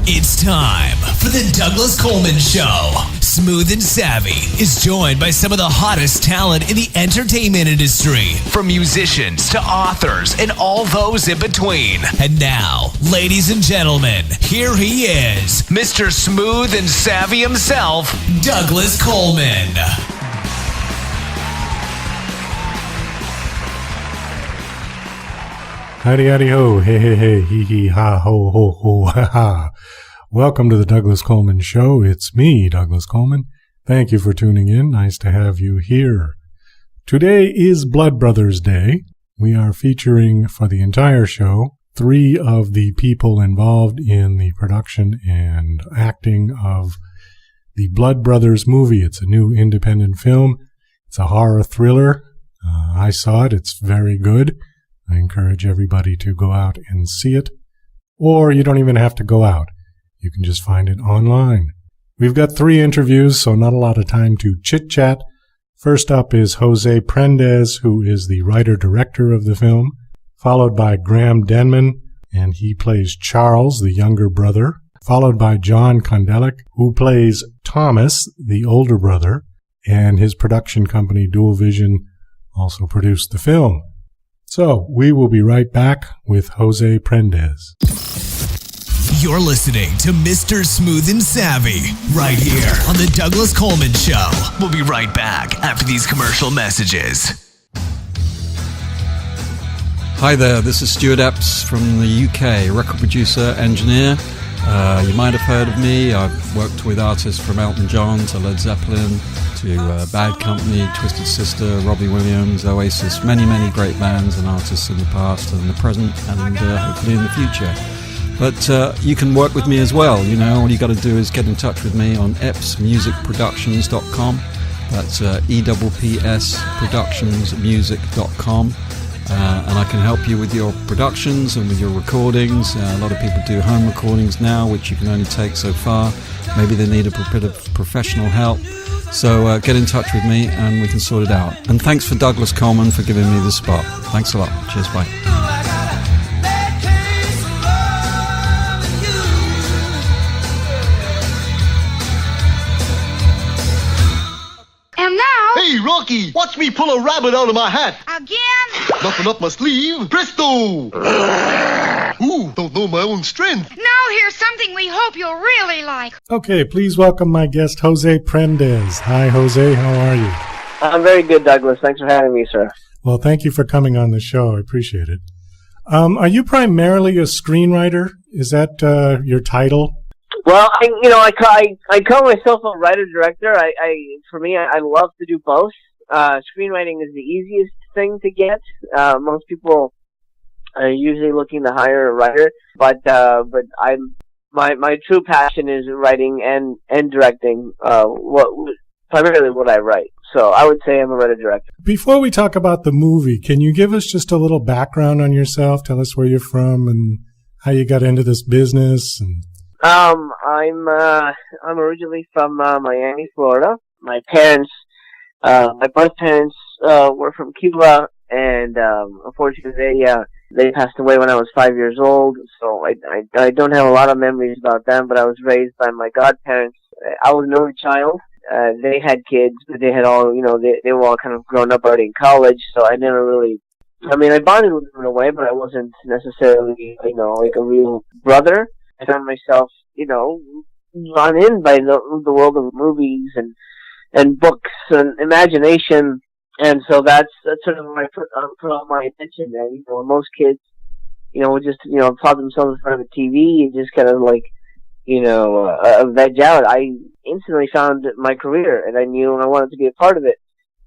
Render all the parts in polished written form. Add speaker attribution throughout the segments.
Speaker 1: It's time for the Douglas Coleman Show. Smooth and Savvy is joined by some of the hottest talent in the entertainment industry, from musicians to authors and all those in between. And now, ladies and gentlemen, here he is, Mr. Smooth and Savvy himself, Douglas Coleman.
Speaker 2: Howdy, howdy, ho, hey, hey, hey, hee, hee, ha, ho, ho, ho, ha, ha. Welcome to the Douglas Coleman Show. It's me, Douglas Coleman. Thank you for tuning in. Nice to have you here. Today is Blood Brothers Day. We are featuring, for the entire show, 3 of the people involved in the production and acting of the Blood Brothers movie. It's a new independent film. It's a horror thriller. I saw it. It's very good. I encourage everybody to go out and see it. Or you don't even have to go out. You can just find it online. We've got 3 interviews, so not a lot of time to chit-chat. First up is Jose Prendes, who is the writer-director of the film, followed by Graham Denman, and he plays Charles, the younger brother, followed by Jon Kondelik, who plays Thomas, the older brother, and his production company, Dual Vision, also produced the film. So, we will be right back with Jose Prendes.
Speaker 1: You're listening to Mr. Smooth and Savvy, right here on the Douglas Coleman Show. We'll be right back after these commercial messages.
Speaker 3: Hi there, this is Stuart Epps from the UK, record producer, engineer. You might have heard of me. I've worked with artists from Elton John to Led Zeppelin to Bad Company, Twisted Sister, Robbie Williams, Oasis, many, many great bands and artists in the past and the present and hopefully in the future. But you can work with me as well. You know, all you got to do is get in touch with me on eppsmusicproductions.com. That's EPPsproductionsmusic.com. And I can help you with your productions and with your recordings. A lot of people do home recordings now, which you can only take so far. Maybe they need a bit of professional help. So get in touch with me and we can sort it out. And thanks for Douglas Coleman for giving me this spot. Thanks a lot. Cheers, bye.
Speaker 4: And now...
Speaker 5: Hey, Rocky, watch me pull a rabbit out of my hat.
Speaker 4: Again?
Speaker 5: Nothing up my sleeve. Presto! Ooh, don't know my own strength.
Speaker 4: Now here's something we hope you'll really like.
Speaker 2: Okay, please welcome my guest, Jose Prendes. Hi, Jose. How are you?
Speaker 6: I'm very good, Douglas. Thanks for having me, sir.
Speaker 2: Well, thank you for coming on the show. I appreciate it. Are you primarily a screenwriter? Is that your title?
Speaker 6: Well, I call myself a writer-director. For me, I love to do both. Screenwriting is the easiest thing to get. Most people are usually looking to hire a writer, but my true passion is writing and directing. Primarily what I write. So I would say I'm a writer-director.
Speaker 2: Before we talk about the movie, can you give us just a little background on yourself? Tell us where you're from and how you got into this business. And
Speaker 6: I'm originally from Miami, Florida. My parents, my birth parents, were from Cuba, and unfortunately they passed away when I was 5 years old. So I don't have a lot of memories about them, but I was raised by my godparents. I was an only child. They had kids, but they had all, they were all kind of grown up already in college. So I never really. I bonded with them in a way, but I wasn't necessarily, like a real brother. I found myself, drawn in by the world of movies and books and imagination, and so that's sort of where I put all my attention there. Most kids, would just plop themselves in front of a TV and just kind of like, veg out. I instantly found my career, and I knew I wanted to be a part of it,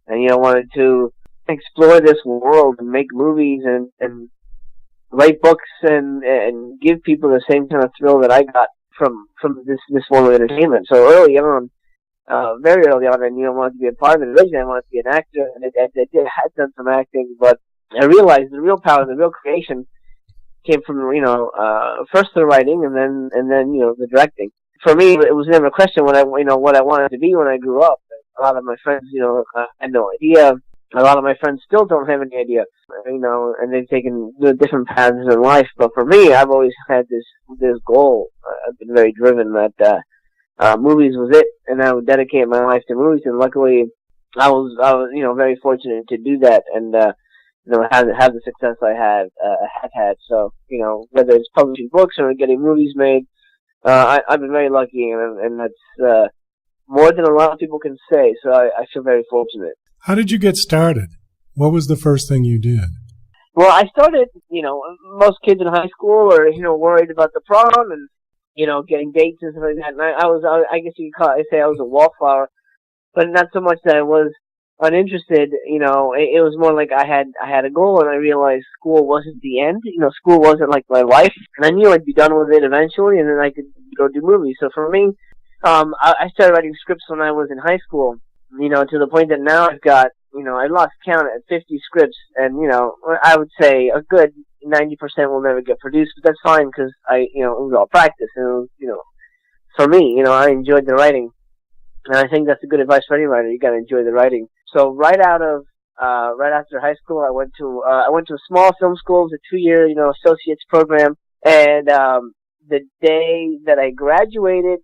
Speaker 6: and I wanted to explore this world and make movies and write books and give people the same kind of thrill that I got from this form of entertainment. So very early on, I knew I wanted to be a part of it. Originally, I wanted to be an actor, and I had done some acting, but I realized the real power, the real creation, came from first the writing and then the directing. For me, it was never a question what I wanted to be when I grew up. A lot of my friends, had no idea. A lot of my friends still don't have any idea, and they've taken different paths in life. But for me, I've always had this goal, I've been very driven that movies was it, and I would dedicate my life to movies. And luckily, I was very fortunate to do that, and have the success I have had. So whether it's publishing books or getting movies made, I've been very lucky, and that's more than a lot of people can say. So I feel very fortunate.
Speaker 2: How did you get started? What was the first thing you did?
Speaker 6: Well, I started, most kids in high school are, worried about the prom and, getting dates and stuff like that. And I guess you could say I was a wallflower, but not so much that I was uninterested. It was more like I had a goal, and I realized school wasn't the end. School wasn't like my life, and I knew I'd be done with it eventually, and then I could go do movies. So for me, I started writing scripts when I was in high school, to the point that now I've got, I lost count at 50 scripts, and, I would say a good 90% will never get produced, but that's fine, because it was all practice, and it was, for me, I enjoyed the writing, and I think that's a good advice for any writer. You gotta enjoy the writing. So right after high school, I went to a small film school. It was a 2-year, associate's program, and, the day that I graduated,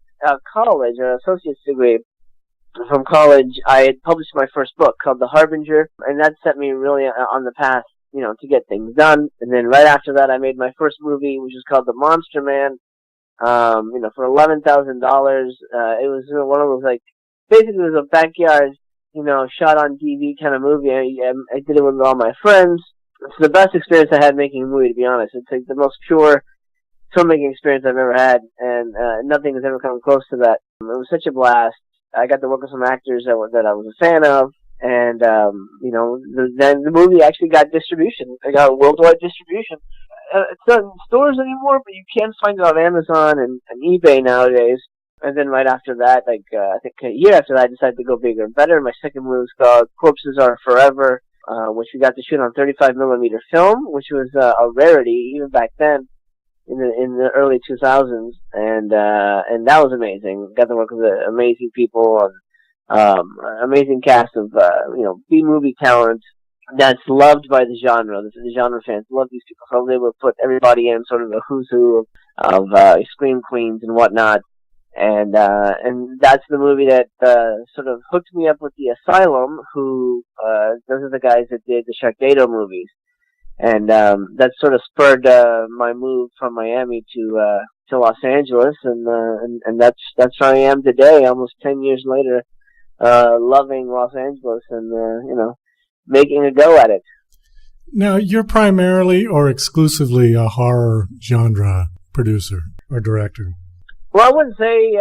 Speaker 6: college, an associate's degree, from college, I had published my first book called The Harbinger, and that set me really on the path, to get things done. And then right after that, I made my first movie, which was called The Monster Man, for $11,000. It was one of those, basically it was a backyard, shot on TV kind of movie. I did it with all my friends. It's the best experience I had making a movie, to be honest. It's like the most pure filmmaking experience I've ever had, and nothing has ever come close to that. It was such a blast. I got to work with some actors that I was a fan of, and then the movie actually got distribution. I got worldwide distribution. It's not in stores anymore, but you can find it on Amazon and eBay nowadays. And then right after that, I think a year after that, I decided to go bigger and better. My second movie was called Corpses Are Forever, which we got to shoot on 35mm film, which was a rarity even back then. In the early 2000s, and that was amazing. Got to work with amazing people and amazing cast of B-movie talent that's loved by the genre. The genre fans love these people, so they would put everybody in sort of a who's who of scream queens and whatnot. And that's the movie that sort of hooked me up with the Asylum, who those are the guys that did the Sharknado movies. And that sort of spurred my move from Miami to Los Angeles, and that's where I am today, almost 10 years later, loving Los Angeles and making a go at it.
Speaker 2: Now, you're primarily or exclusively a horror genre producer or director?
Speaker 6: Well, I wouldn't say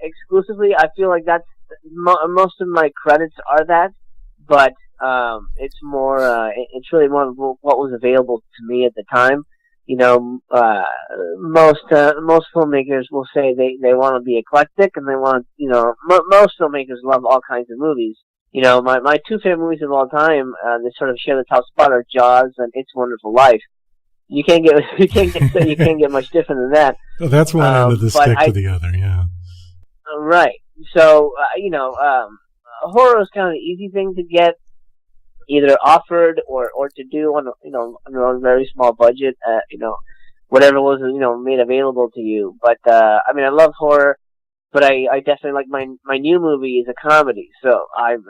Speaker 6: exclusively. I feel like that's most of my credits are that, but it's more. It's really more of what was available to me at the time. Most filmmakers will say they want to be eclectic, and they want most filmmakers love all kinds of movies. My two favorite movies of all time, they sort of share the top spot, are Jaws and It's a Wonderful Life. You can't get much different than that.
Speaker 2: Well, that's one end of the stick to the other, yeah.
Speaker 6: Right. So horror is kind of the easy thing to get either offered or to do on a very small budget. Whatever was made available to you. But I love horror, but I definitely like my new movie is a comedy. So I'm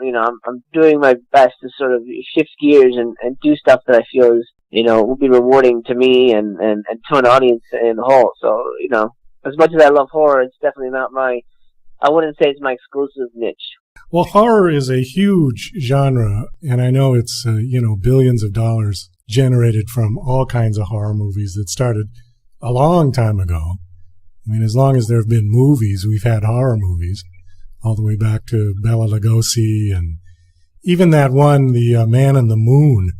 Speaker 6: doing my best to sort of shift gears and do stuff that I feel is will be rewarding to me and to an audience in the whole. So as much as I love horror, it's definitely not I wouldn't say it's my exclusive niche.
Speaker 2: Well, horror is a huge genre, and I know it's, billions of dollars generated from all kinds of horror movies that started a long time ago. As long as there have been movies, we've had horror movies, all the way back to Bela Lugosi, and even that one, The Man in the Moon,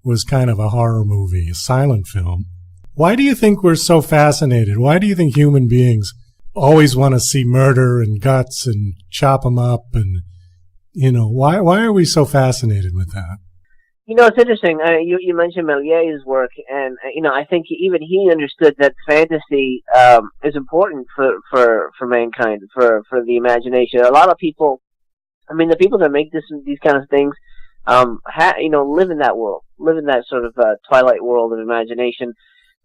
Speaker 2: was kind of a horror movie, a silent film. Why do you think we're so fascinated? Why do you think human beings always want to see murder and guts and chop them up? And, why are we so fascinated with that?
Speaker 6: It's interesting. You mentioned Méliès's work, and, I think even he understood that fantasy is important for mankind, for the imagination. A lot of people, the people that make these kind of things, live in that world, live in that sort of twilight world of imagination.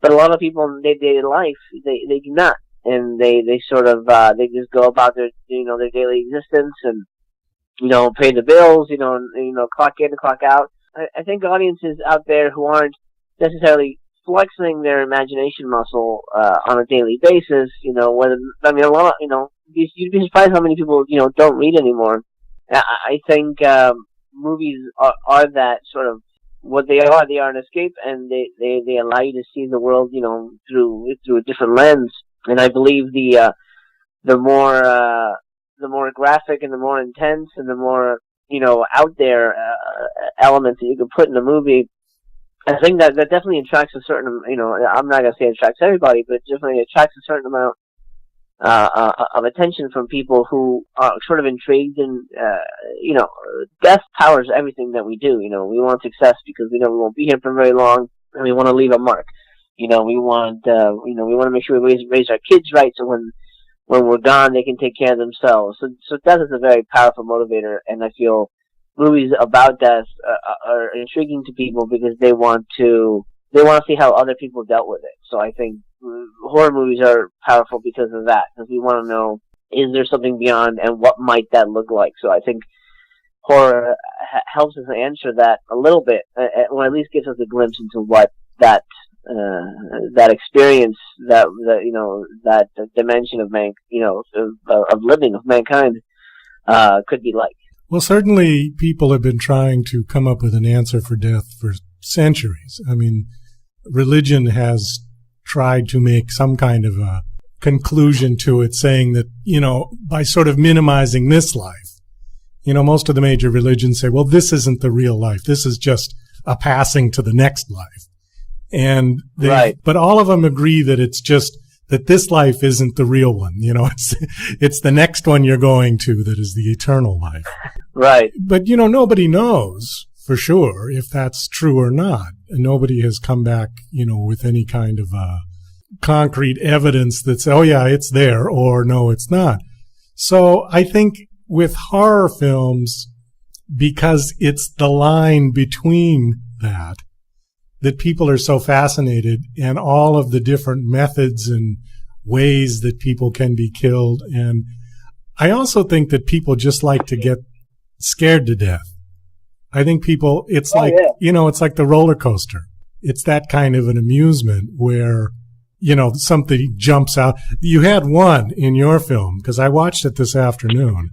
Speaker 6: But a lot of people in day-to-day life, they do not. and they sort of they just go about their their daily existence and pay the bills, clock in and clock out. I think audiences out there who aren't necessarily flexing their imagination muscle on a daily basis, a lot, you'd be surprised how many people don't read anymore. I think movies are that sort of what they are. They are an escape, and they allow you to see the world, through a different lens. And I believe the more graphic and the more intense and the more out there elements that you can put in a movie, I think that definitely attracts a certain, I'm not going to say it attracts everybody, but definitely attracts a certain amount of attention from people who are sort of intrigued and, death powers everything that we do. We want success because we know we won't be here for very long, and we want to leave a mark. We want to make sure we raise our kids right, so when we're gone, they can take care of themselves. So death is a very powerful motivator, and I feel movies about death are intriguing to people because they want to see how other people dealt with it. So I think horror movies are powerful because of that, because we want to know, is there something beyond, and what might that look like? So I think horror helps us answer that a little bit, or at least gives us a glimpse into what that experience, that dimension of of living of mankind could be like.
Speaker 2: Well, certainly people have been trying to come up with an answer for death for centuries. I mean, religion has tried to make some kind of a conclusion to it, saying that, by sort of minimizing this life, most of the major religions say, well, this isn't the real life. This is just a passing to the next life. And
Speaker 6: right.
Speaker 2: But all of them agree that it's just that this life isn't the real one. It's the next one you're going to that is the eternal life.
Speaker 6: Right.
Speaker 2: But, nobody knows for sure if that's true or not. And nobody has come back, with any kind of concrete evidence that says, oh, yeah, it's there, or no, it's not. So I think with horror films, because it's the line between that people are so fascinated, and all of the different methods and ways that people can be killed. And I also think that people just like to get scared to death. I think people, it's it's like the roller coaster. It's that kind of an amusement where, something jumps out. You had one in your film, because I watched it this afternoon.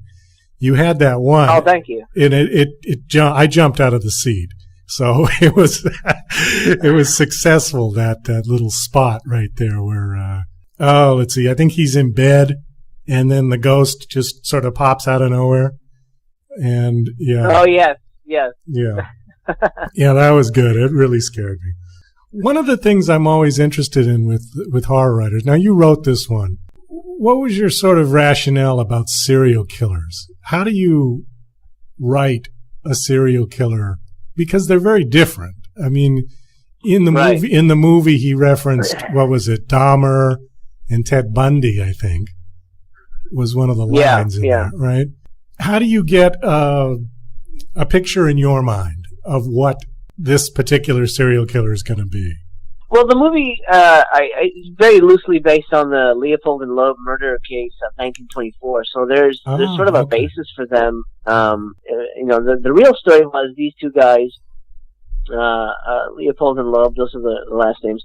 Speaker 2: You had that one.
Speaker 6: Oh, thank you.
Speaker 2: And I jumped out of the seat. So it was successful, that little spot right there where, let's see, I think he's in bed, and then the ghost just sort of pops out of nowhere. And yeah.
Speaker 6: Oh, yes.
Speaker 2: Yeah. Yeah, that was good. It really scared me. One of the things I'm always interested in with horror writers, now you wrote this one. What was your sort of rationale about serial killers? How do you write a serial killer? Because they're very different. I mean, in the movie he referenced, what was it, Dahmer and Ted Bundy, I think, was one of the lines in there, right? How do you get a picture in your mind of what this particular serial killer is going to be?
Speaker 6: Well, the movie is very loosely based on the Leopold and Loeb murder case of 1924. So there's sort of a basis for them. The real story was these two guys, Leopold and Loeb. Those are the last names.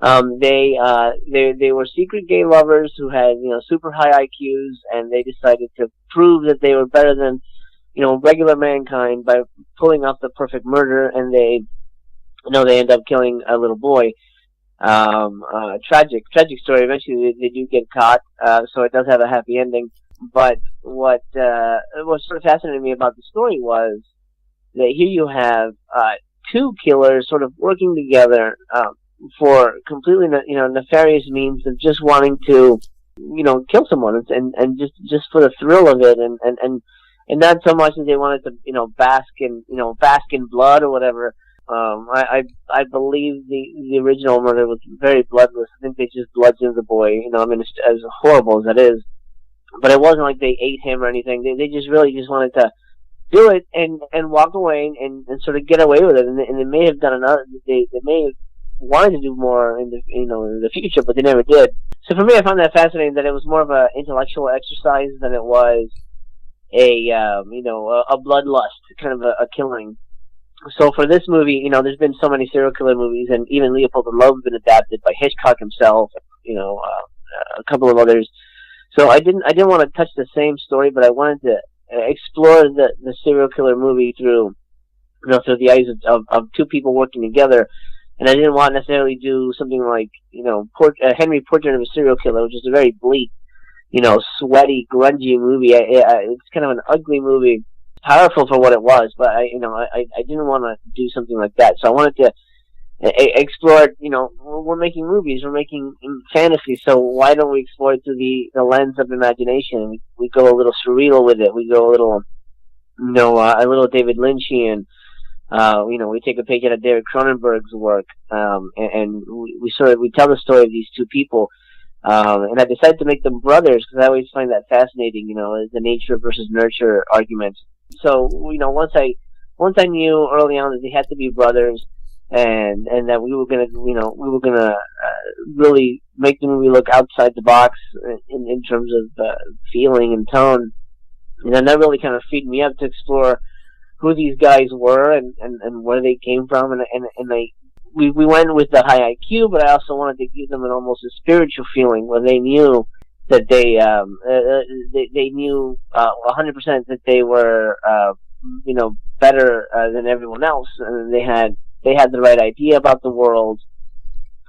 Speaker 6: They were secret gay lovers who had super high IQs, and they decided to prove that they were better than regular mankind by pulling off the perfect murder, and they end up killing a little boy. Tragic story. Eventually they do get caught, so it does have a happy ending. But what sort of fascinated me about the story was that here you have two killers sort of working together for completely nefarious means of just wanting to kill someone and just for the thrill of it, and not so much that they wanted to bask in blood or whatever. I believe the original murder was very bloodless. I think they just bludgeoned the boy. As horrible as that is, but it wasn't like they ate him or anything. They just really just wanted to do it and walk away and sort of get away with it. And they may have done another. They may have wanted to do more in the future, but they never did. So for me, I found that fascinating that it was more of an intellectual exercise than it was a bloodlust kind of a killing. So for this movie, there's been so many serial killer movies, and even Leopold and Loeb have been adapted by Hitchcock himself, a couple of others. So I didn't want to touch the same story, but I wanted to explore the serial killer movie through the eyes of two people working together. And I didn't want to necessarily do something like, Henry Portrait of a Serial Killer, which is a very bleak, sweaty, grungy movie. It's kind of an ugly movie, powerful for what it was, but I didn't want to do something like that. So I wanted to explore, we're making movies, we're making fantasy, so why don't we explore it through the lens of imagination? We go a little surreal with it. We go a little David Lynchian. We take a page out of David Cronenberg's work, and we tell the story of these two people. And I decided to make them brothers because I always find that fascinating, the nature versus nurture argument. So, once I knew early on that they had to be brothers, and that we were gonna really make the movie look outside the box in terms of feeling and tone, and then that really kind of freed me up to explore who these guys were and where they came from, and we went with the high IQ, but I also wanted to give them almost a spiritual feeling where they knew that they knew 100% that they were better than everyone else, and they had the right idea about the world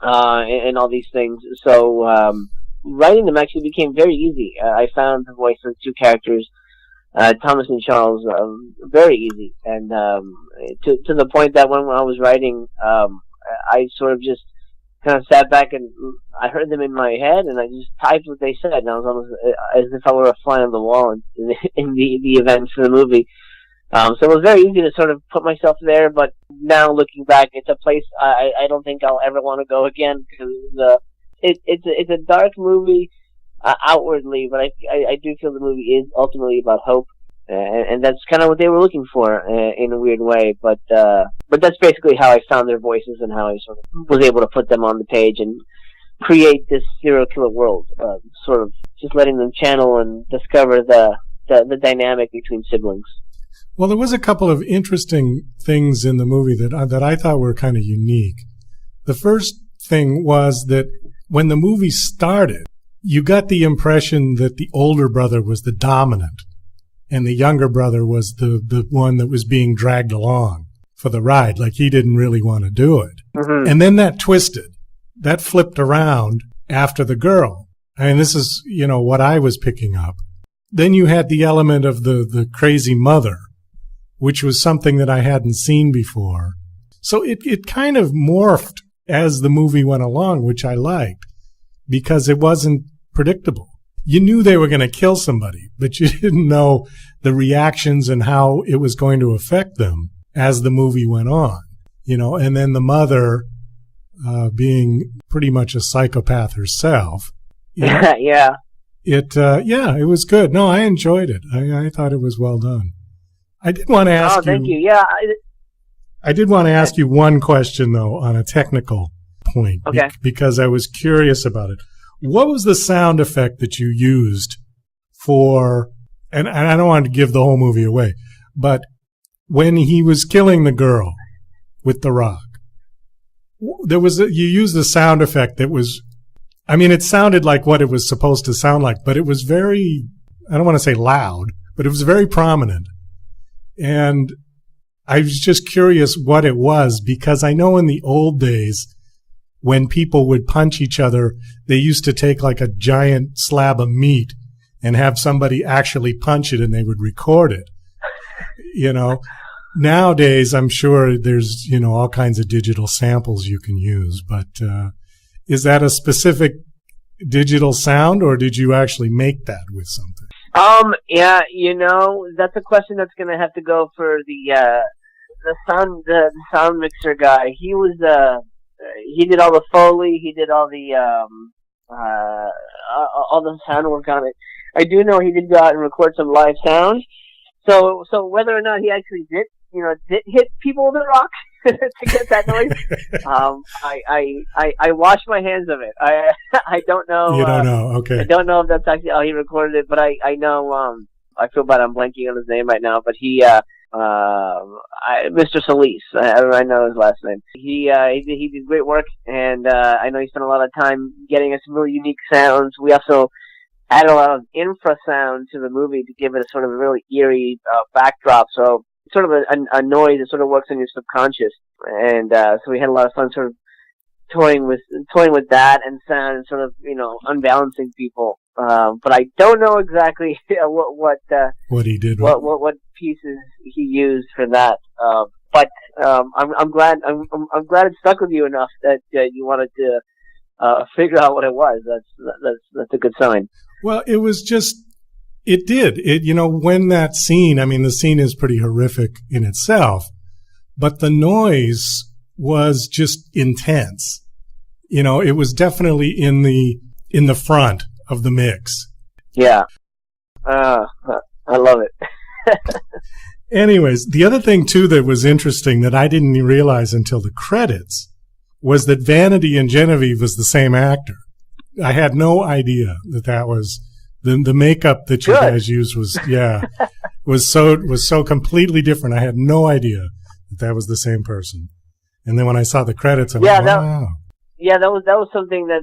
Speaker 6: and all these things. So writing them actually became very easy. I found the voice of two characters, Thomas and Charles, very easy, and to the point that when I was writing, I sort of just kind of sat back and I heard them in my head, and I just typed what they said, and I was almost as if I were a fly on the wall in the events of the movie. So it was very easy to sort of put myself there, but now looking back, it's a place I don't think I'll ever want to go again, because it's a dark movie outwardly, but I do feel the movie is ultimately about hope, and that's kind of what they were looking for in a weird way. But that's basically how I found their voices and how I sort of was able to put them on the page and create this serial killer world, sort of just letting them channel and discover the dynamic between siblings.
Speaker 2: Well, there was a couple of interesting things in the movie that I thought were kind of unique. The first thing was that when the movie started, you got the impression that the older brother was the dominant and the younger brother was the one that was being dragged along for the ride, like he didn't really want to do it. Mm-hmm. And then that twisted. That flipped around after the girl. I mean, this is, what I was picking up. Then you had the element of the crazy mother, which was something that I hadn't seen before. So it kind of morphed as the movie went along, which I liked, because it wasn't predictable. You knew they were going to kill somebody, but you didn't know the reactions and how it was going to affect them as the movie went on. And then the mother, being pretty much a psychopath herself.
Speaker 6: Yeah.
Speaker 2: It was good. No, I enjoyed it. I thought it was well done. I did want to ask you.
Speaker 6: Oh, thank you. Yeah.
Speaker 2: I did want to ask you one question, though, on a technical point.
Speaker 6: Okay.
Speaker 2: Because I was curious about it. What was the sound effect that you used for, and I don't want to give the whole movie away, but when he was killing the girl with the rock, you used a sound effect that was, it sounded like what it was supposed to sound like, but it was very, I don't want to say loud, but it was very prominent. And I was just curious what it was, because I know in the old days, when people would punch each other, they used to take like a giant slab of meat and have somebody actually punch it, and they would record it. Nowadays, I'm sure there's, all kinds of digital samples you can use, but is that a specific digital sound, or did you actually make that with something?
Speaker 6: Yeah, that's a question that's going to have to go for the sound mixer guy. He did all the Foley, he did all the sound work on it. I do know he did go out and record some live sound. So whether or not he actually did hit people with a rock, to get that noise. I wash my hands of it. I don't know.
Speaker 2: You don't know, okay.
Speaker 6: I don't know if that's actually how he recorded it, but I know. I feel bad I'm blanking on his name right now, but he, Mr. Solis, I know his last name. He did great work, and I know he spent a lot of time getting us some really unique sounds. We also added a lot of infrasound to the movie to give it a sort of a really eerie backdrop. So it's sort of a noise that sort of works on your subconscious, and so we had a lot of fun sort of toying with that and sound and sort of unbalancing people. But I don't know exactly what
Speaker 2: he did,
Speaker 6: what pieces he used for that. But I'm glad it stuck with you enough that you wanted to figure out what it was. That's a good sign.
Speaker 2: Well, it was just, it did. When that scene, I mean, the scene is pretty horrific in itself, but the noise was just intense. It was definitely in the front of the mix.
Speaker 6: Yeah. I love it.
Speaker 2: Anyways, the other thing, too, that was interesting that I didn't realize until the credits was that Vanity and Genevieve was the same actor. I had no idea that was the makeup that you guys used was so completely different. I had no idea that was the same person. And then when I saw the credits, I was like, wow.
Speaker 6: That was something that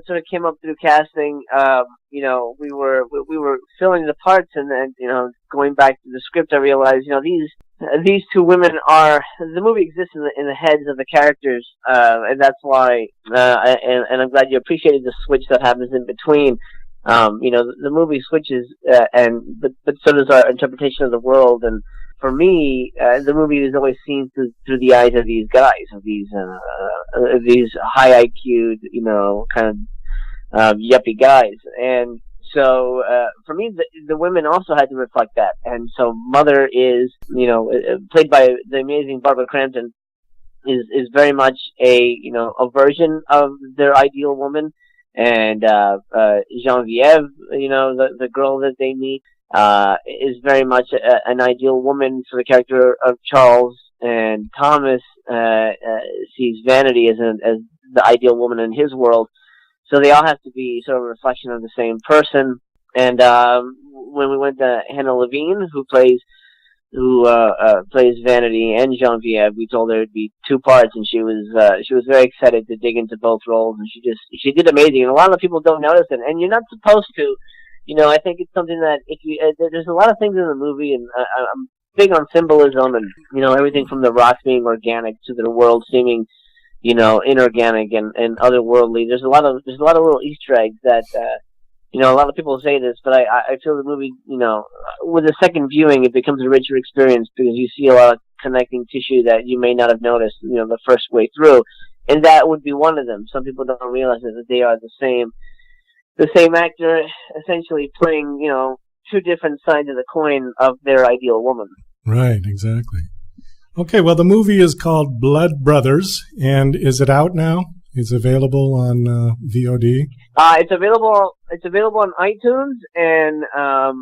Speaker 6: sort of came up through casting. We were filling the parts, and then going back to the script, I realized these two women the movie exists in the heads of the characters, and that's why. And I'm glad you appreciated the switch that happens in between. The movie switches, but so does our interpretation of the world. And for me, the movie is always seen through the eyes of these guys, of these high IQ, kind of yuppie guys. And so for me, the women also had to reflect that. And so Mother is, played by the amazing Barbara Crampton, is very much a version of their ideal woman. And Genevieve, the girl that they meet, is very much an ideal woman for the character of Charles, and Thomas sees Vanity as the ideal woman in his world. So they all have to be sort of a reflection of the same person. And when we went to Hannah Levine, who plays Vanity and Genevieve, we told her it'd be two parts, and she was very excited to dig into both roles, and she did amazing. And a lot of people don't notice it, and you're not supposed to. I think it's something that there's a lot of things in the movie, and I'm big on symbolism, and everything from the rocks being organic to the world seeming inorganic and otherworldly. There's a lot of little Easter eggs that. A lot of people say this, but I feel the movie, with a second viewing, it becomes a richer experience because you see a lot of connecting tissue that you may not have noticed, the first way through. And that would be one of them. Some people don't realize that they are the same actor, essentially playing, two different sides of the coin of their ideal woman.
Speaker 2: Right, exactly. Okay, well, the movie is called Blood Brothers, and is it out now? It's available on VOD.
Speaker 6: It's available on iTunes and I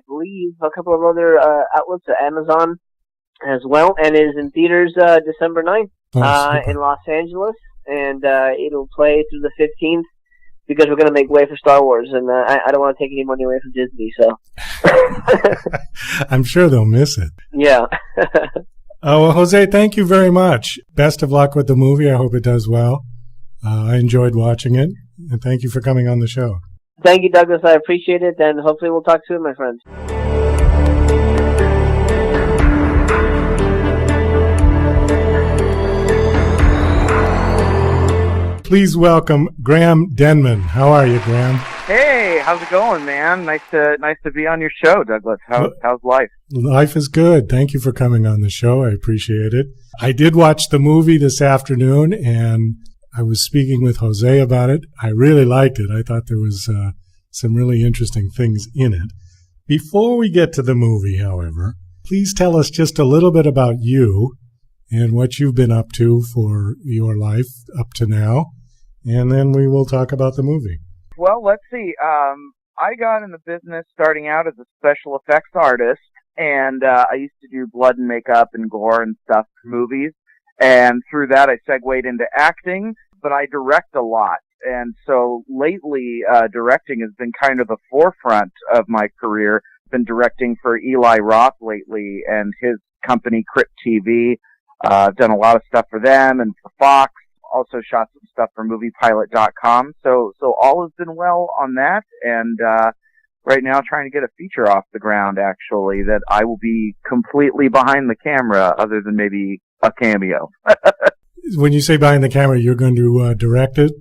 Speaker 6: believe a couple of other outlets, Amazon as well, and is in theaters December 9th in Los Angeles, and it'll play through the 15th because we're going to make way for Star Wars, and I don't want to take any money away from Disney, so.
Speaker 2: I'm sure they'll miss it.
Speaker 6: Yeah.
Speaker 2: Well, Jose, thank you very much. Best of luck with the movie. I hope it does well. I enjoyed watching it, and thank you for coming on the show.
Speaker 6: Thank you, Douglas. I appreciate it, and hopefully we'll talk soon, my friends.
Speaker 2: Please welcome Graham Denman. How are you, Graham?
Speaker 7: Hey, how's it going, man? Nice to be on your show, Douglas. How's life?
Speaker 2: Life is good. Thank you for coming on the show. I appreciate it. I did watch the movie this afternoon, and I was speaking with Jose about it. I really liked it. I thought there was some really interesting things in it. Before we get to the movie, however, please tell us just a little bit about you and what you've been up to for your life up to now, and then we will talk about the movie.
Speaker 7: Well, let's see. I got in the business starting out as a special effects artist and I used to do blood and makeup and gore and stuff for movies. And through that, I segued into acting, but I direct a lot. And so lately, directing has been kind of the forefront of my career. I've been directing for Eli Roth lately and his company, Crypt TV. I've done a lot of stuff for them and for Fox. Also shot some stuff for MoviePilot.com. So all has been well on that. And right now, trying to get a feature off the ground, actually, that I will be completely behind the camera, other than maybe a cameo.
Speaker 2: When you say behind the camera, you're going to direct it?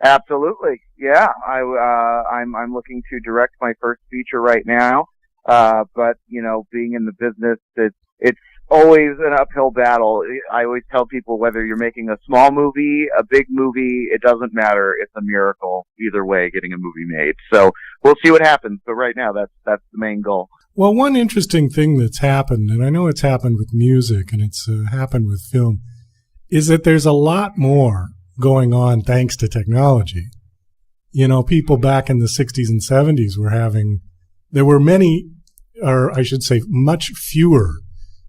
Speaker 7: Absolutely, yeah. I'm looking to direct my first feature right now. But being in the business, it's always an uphill battle. I always tell people, whether you're making a small movie, a big movie, it doesn't matter. It's a miracle either way, getting a movie made. So we'll see what happens. But right now, that's the main goal.
Speaker 2: Well, one interesting thing that's happened, and I know it's happened with music and it's happened with film, is that there's a lot more going on thanks to technology. People back in the 60s and 70s there were many, or I should say much fewer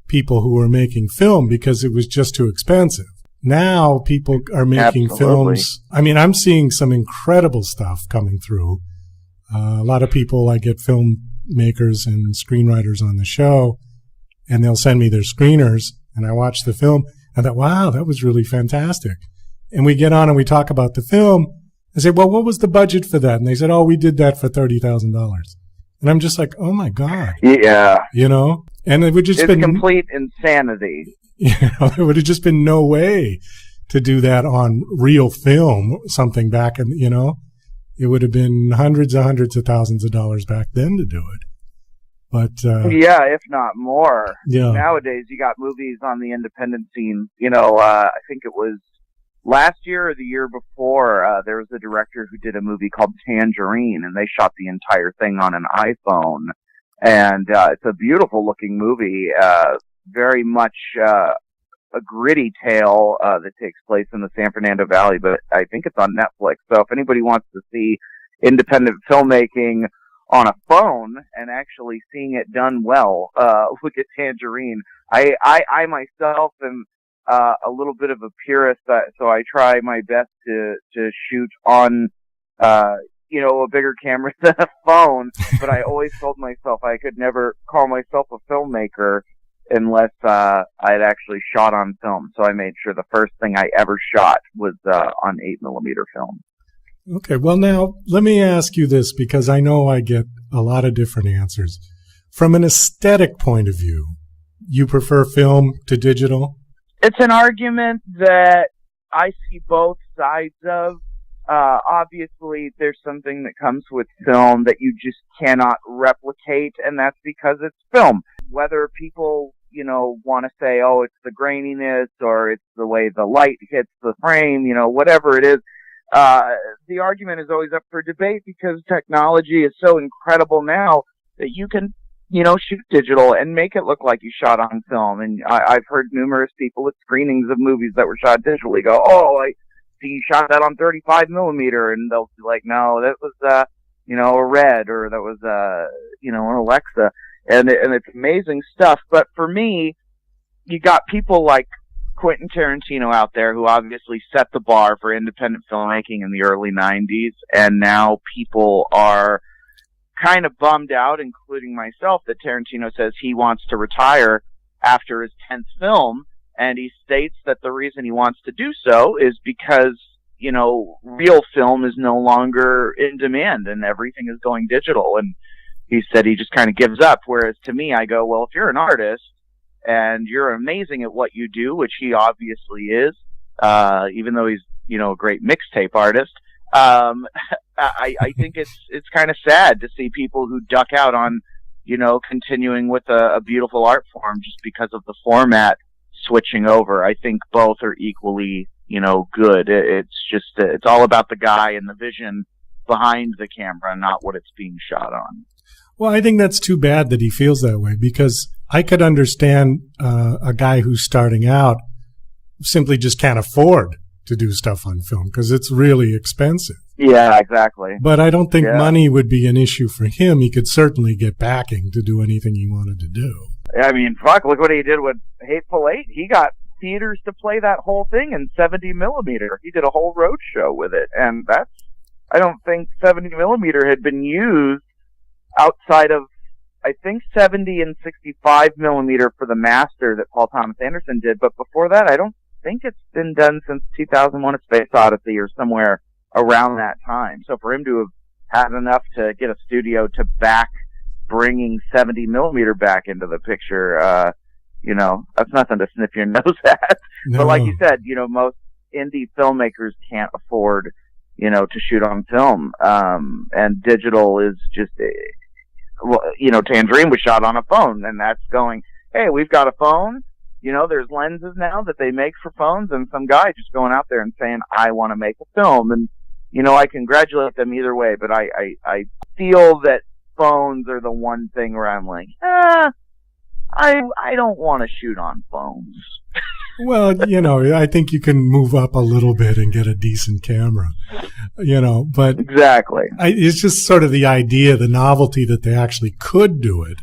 Speaker 2: people who were making film because it was just too expensive. Now people are making films. I mean, I'm seeing some incredible stuff coming through. A lot of people, I get filmmakers and screenwriters on the show, and they'll send me their screeners, and I watch the film. I thought, wow, that was really fantastic. And we get on and we talk about the film. I say, well, what was the budget for that? And they said, oh, we did that for $30,000. And I'm just like, oh my God.
Speaker 7: Yeah.
Speaker 2: And it would just
Speaker 7: it's complete insanity.
Speaker 2: There would have just been no way to do that on real film, something back in, it would have been hundreds of thousands of dollars back then to do it. But,
Speaker 7: yeah, if not more.
Speaker 2: Yeah.
Speaker 7: Nowadays, you got movies on the independent scene. I think it was last year or the year before, there was a director who did a movie called Tangerine, and they shot the entire thing on an iPhone. And it's a beautiful looking movie, very much a gritty tale that takes place in the San Fernando Valley, but I think it's on Netflix. So if anybody wants to see independent filmmaking on a phone and actually seeing it done well, look at Tangerine. I myself am a little bit of a purist, so I try my best to shoot on a bigger camera than a phone, but I always told myself I could never call myself a filmmaker unless I'd actually shot on film. So I made sure the first thing I ever shot was on 8mm film.
Speaker 2: Okay, well now, let me ask you this, because I know I get a lot of different answers. From an aesthetic point of view, you prefer film to digital?
Speaker 7: It's an argument that I see both sides of. Obviously, there's something that comes with film that you just cannot replicate, and that's because it's film. Whether people, want to say, oh, it's the graininess or it's the way the light hits the frame, whatever it is, the argument is always up for debate because technology is so incredible now that you can, shoot digital and make it look like you shot on film. And I've heard numerous people at screenings of movies that were shot digitally go, oh, you shot that on 35mm, and they'll be like, no, that was, a Red, or that was, an Alexa, and it's amazing stuff. But for me, you got people like Quentin Tarantino out there who obviously set the bar for independent filmmaking in the early 90s, and now people are kind of bummed out, including myself, that Tarantino says he wants to retire after his 10th film. And he states that the reason he wants to do so is because, real film is no longer in demand and everything is going digital. And he said he just kind of gives up. Whereas to me, I go, well, if you're an artist and you're amazing at what you do, which he obviously is, even though he's, a great mixtape artist, I think it's kind of sad to see people who duck out on, continuing with a beautiful art form just because of the format switching over. I think both are equally, good. It's all about the guy and the vision behind the camera, not what it's being shot on.
Speaker 2: Well, I think that's too bad that he feels that way, because I could understand a guy who's starting out simply just can't afford to do stuff on film because it's really expensive.
Speaker 7: Yeah, exactly.
Speaker 2: But I don't think money would be an issue for him. He could certainly get backing to do anything he wanted to do.
Speaker 7: I mean, fuck, look what he did with Hateful Eight. He got theaters to play that whole thing in 70 millimeter. He did a whole road show with it, and I don't think 70 millimeter had been used outside of, I think, 70 and 65 millimeter for The Master that Paul Thomas Anderson did, but before that, I don't think it's been done since 2001: A Space Odyssey or somewhere around that time. So for him to have had enough to get a studio to back bringing 70 millimeter back into the picture, that's nothing to sniff your nose at.
Speaker 2: No.
Speaker 7: But like you said, most indie filmmakers can't afford, to shoot on film. And digital is just, Tangerine was shot on a phone, and that's going, hey, we've got a phone. There's lenses now that they make for phones, and some guy just going out there and saying, I want to make a film. And, I congratulate them either way, but I feel that phones are the one thing where I'm like, I don't want to shoot on phones.
Speaker 2: Well, I think you can move up a little bit and get a decent camera, but
Speaker 7: exactly.
Speaker 2: It's just sort of the idea, the novelty that they actually could do it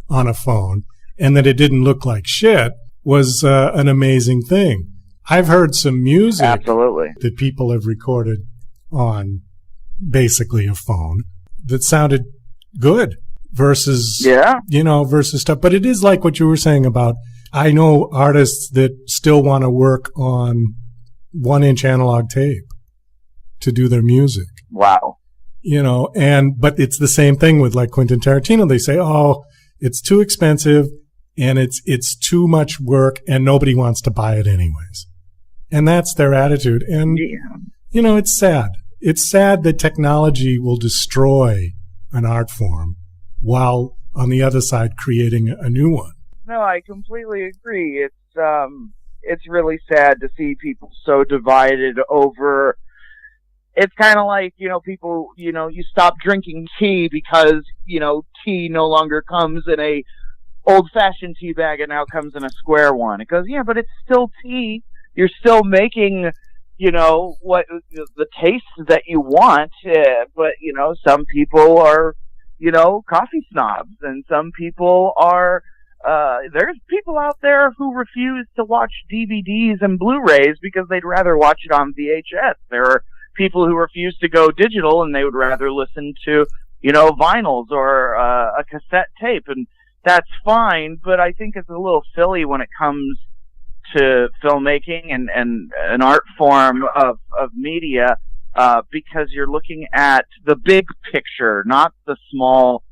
Speaker 2: on a phone and that it didn't look like shit was an amazing thing. I've heard some music
Speaker 7: absolutely
Speaker 2: that people have recorded on basically a phone that sounded good versus stuff. But it is like what you were saying about, I know artists that still want to work on 1-inch analog tape to do their music.
Speaker 7: Wow.
Speaker 2: But it's the same thing with like Quentin Tarantino. They say, oh, it's too expensive and it's too much work and nobody wants to buy it anyways. And that's their attitude. And, it's sad. It's sad that technology will destroy an art form while on the other side creating a new one.
Speaker 7: No, I completely agree. It's really sad to see people so divided over. It's kind of like, people, you stop drinking tea because, tea no longer comes in a old-fashioned tea bag. It now comes in a square one. It goes, yeah, but it's still tea. You're still making, what the taste that you want. But, some people are, coffee snobs, and some people are, there's people out there who refuse to watch DVDs and Blu-rays because they'd rather watch it on VHS. There are people who refuse to go digital and they would rather listen to, vinyls or a cassette tape, and that's fine, but I think it's a little silly when it comes to filmmaking and an art form of media, because you're looking at the big picture, not the small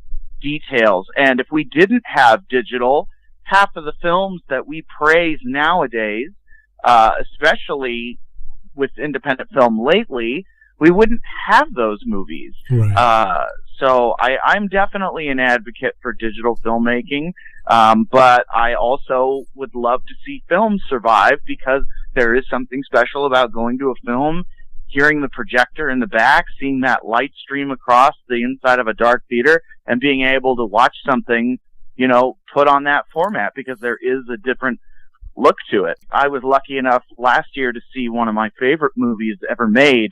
Speaker 7: details. And if we didn't have digital, half of the films that we praise nowadays, especially with independent film lately, we wouldn't have those movies.
Speaker 2: Right.
Speaker 7: So I'm definitely an advocate for digital filmmaking, but I also would love to see films survive, because there is something special about going to a film, hearing the projector in the back, seeing that light stream across the inside of a dark theater, and being able to watch something, put on that format, because there is a different look to it. I was lucky enough last year to see one of my favorite movies ever made,